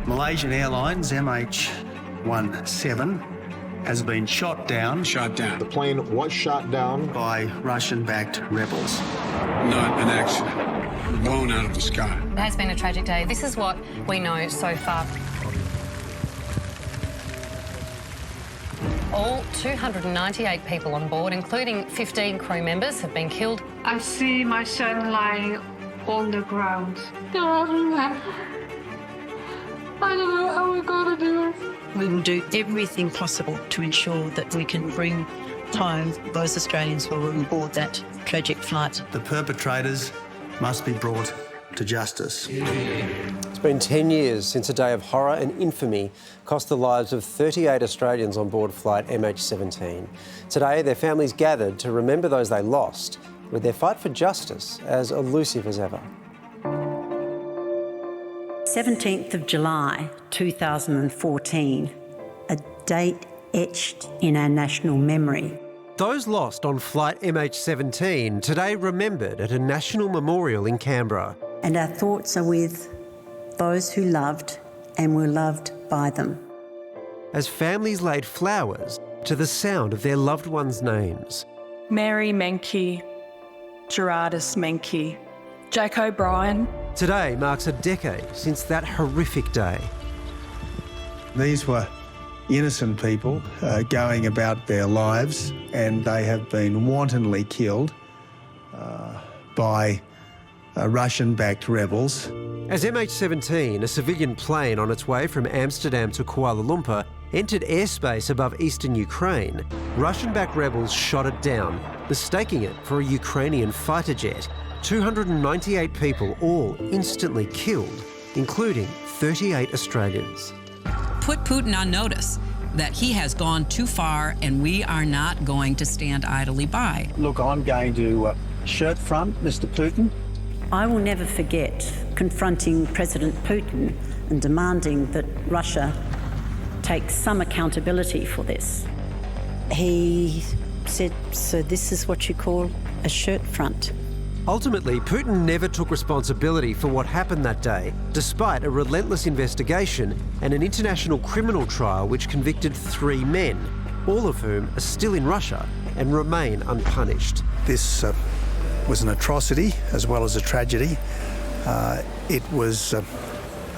Malaysian Airlines MH17 has been shot down. The plane was shot down by Russian-backed rebels. Not an accident. Blown out of the sky. It has been a tragic day. This is what we know so far. All 298 people on board, including 15 crew members, have been killed. I see my son lying on the ground. I don't know how we're going to do it. We will do everything possible to ensure that we can bring home those Australians who were on board that tragic flight. The perpetrators must be brought to justice. It's been 10 years since a day of horror and infamy cost the lives of 38 Australians on board flight MH17. Today, their families gathered to remember those they lost, with their fight for justice as elusive as ever. 17th of July 2014, a date etched in our national memory. Those lost on flight MH17 today remembered at a national memorial in Canberra. And our thoughts are with those who loved and were loved by them. As families laid flowers to the sound of their loved ones' names. Mary Menke, Gerardus Menke, Jack O'Brien. Today marks a decade since that horrific day. These were innocent people going about their lives, and they have been wantonly killed by Russian-backed rebels. As MH17, a civilian plane on its way from Amsterdam to Kuala Lumpur, entered airspace above eastern Ukraine, Russian-backed rebels shot it down, mistaking it for a Ukrainian fighter jet. 298 people, all instantly killed, including 38 Australians. Put Putin on notice that he has gone too far and we are not going to stand idly by. Look, I'm going to shirt front Mr. Putin. I will never forget confronting President Putin and demanding that Russia take some accountability for this. He said, "So this is what you call a shirt front?" Ultimately, Putin never took responsibility for what happened that day, despite a relentless investigation and an international criminal trial which convicted 3 men, all of whom are still in Russia and remain unpunished. This was an atrocity as well as a tragedy. It was a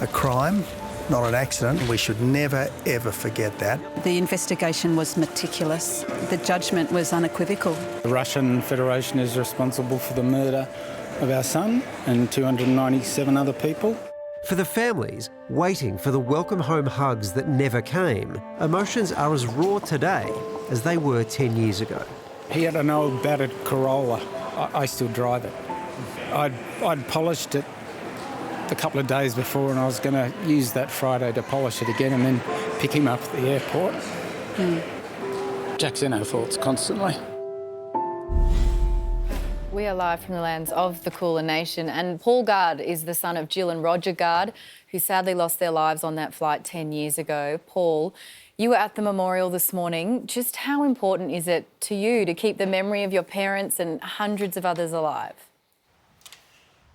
crime, not an accident. We should never, ever forget that. The investigation was meticulous. The judgment was unequivocal. The Russian Federation is responsible for the murder of our son and 297 other people. For the families waiting for the welcome home hugs that never came, emotions are as raw today as they were 10 years ago. He had an old battered Corolla. I still drive it. I'd polished it a couple of days before, and I was going to use that Friday to polish it again and then pick him up at the airport. Jack's in our thoughts constantly. We are live from the lands of the Kulin Nation, and Paul Gard is the son of Jill and Roger Gard, who sadly lost their lives on that flight 10 years ago. Paul, you were at the memorial this morning. Just how important is it to you to keep the memory of your parents and hundreds of others alive?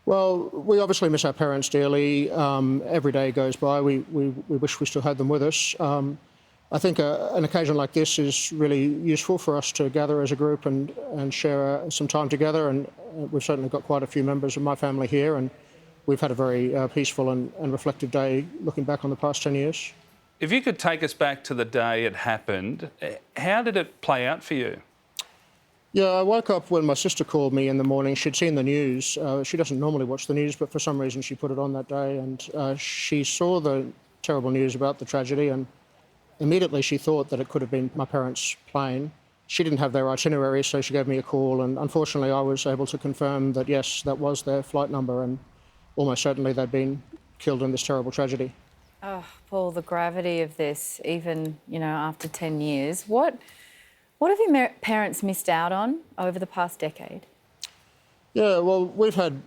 Well, we obviously miss our parents dearly. Every day goes by. We wish we still had them with us. I think an occasion like this is really useful for us to gather as a group and share some time together. And we've certainly got quite a few members of my family here, and we've had a very peaceful and reflective day looking back on the past 10 years. If you could take us back to the day it happened, how did it play out for you? Yeah, I woke up when my sister called me in the morning. She'd seen the news. She doesn't normally watch the news, but for some reason she put it on that day, and she saw the terrible news about the tragedy, and immediately she thought that it could have been my parents' plane. She didn't have their itinerary, so she gave me a call, and unfortunately I was able to confirm that, yes, that was their flight number, and almost certainly they'd been killed in this terrible tragedy. Oh, Paul, the gravity of this, even, after 10 years. What have your parents missed out on over the past decade? Yeah, well, we've had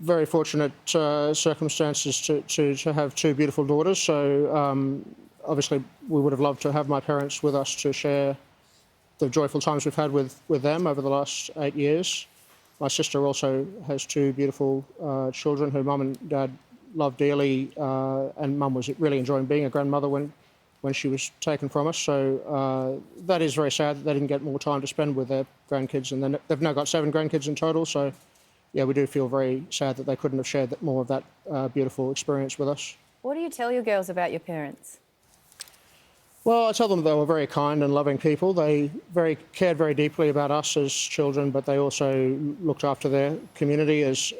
very fortunate circumstances to have 2 beautiful daughters, so obviously we would have loved to have my parents with us to share the joyful times we've had with them over the last 8 years. My sister also has 2 beautiful children who Mum and Dad love dearly, and Mum was really enjoying being a grandmother when she was taken from us. So that is very sad that they didn't get more time to spend with their grandkids, and then they've now got 7 grandkids in total. So yeah, we do feel very sad that they couldn't have shared more of that beautiful experience with us. What do you tell your girls about your parents? Well, I tell them they were very kind and loving people. They cared very deeply about us as children, but they also looked after their community as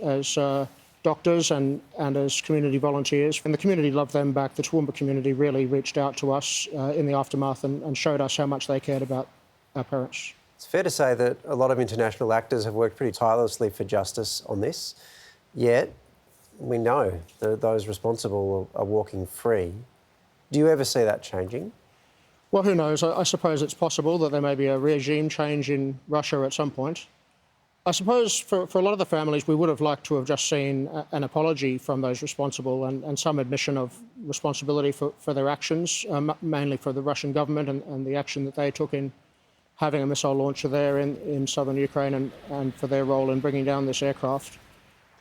doctors and as community volunteers. And the community loved them back. The Toowoomba community really reached out to us in the aftermath and showed us how much they cared about our parents. It's fair to say that a lot of international actors have worked pretty tirelessly for justice on this, yet we know that those responsible are walking free. Do you ever see that changing? Well, who knows? I suppose it's possible that there may be a regime change in Russia at some point. I suppose for a lot of the families, we would have liked to have just seen an apology from those responsible and some admission of responsibility for their actions, mainly for the Russian government and the action that they took in having a missile launcher there in southern Ukraine and for their role in bringing down this aircraft.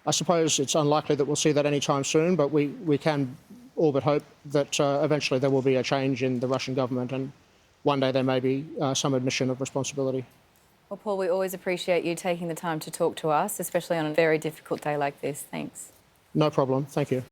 I suppose it's unlikely that we'll see that anytime soon, but we can all but hope that eventually there will be a change in the Russian government and one day there may be some admission of responsibility. Well, Paul, we always appreciate you taking the time to talk to us, especially on a very difficult day like this. Thanks. No problem. Thank you.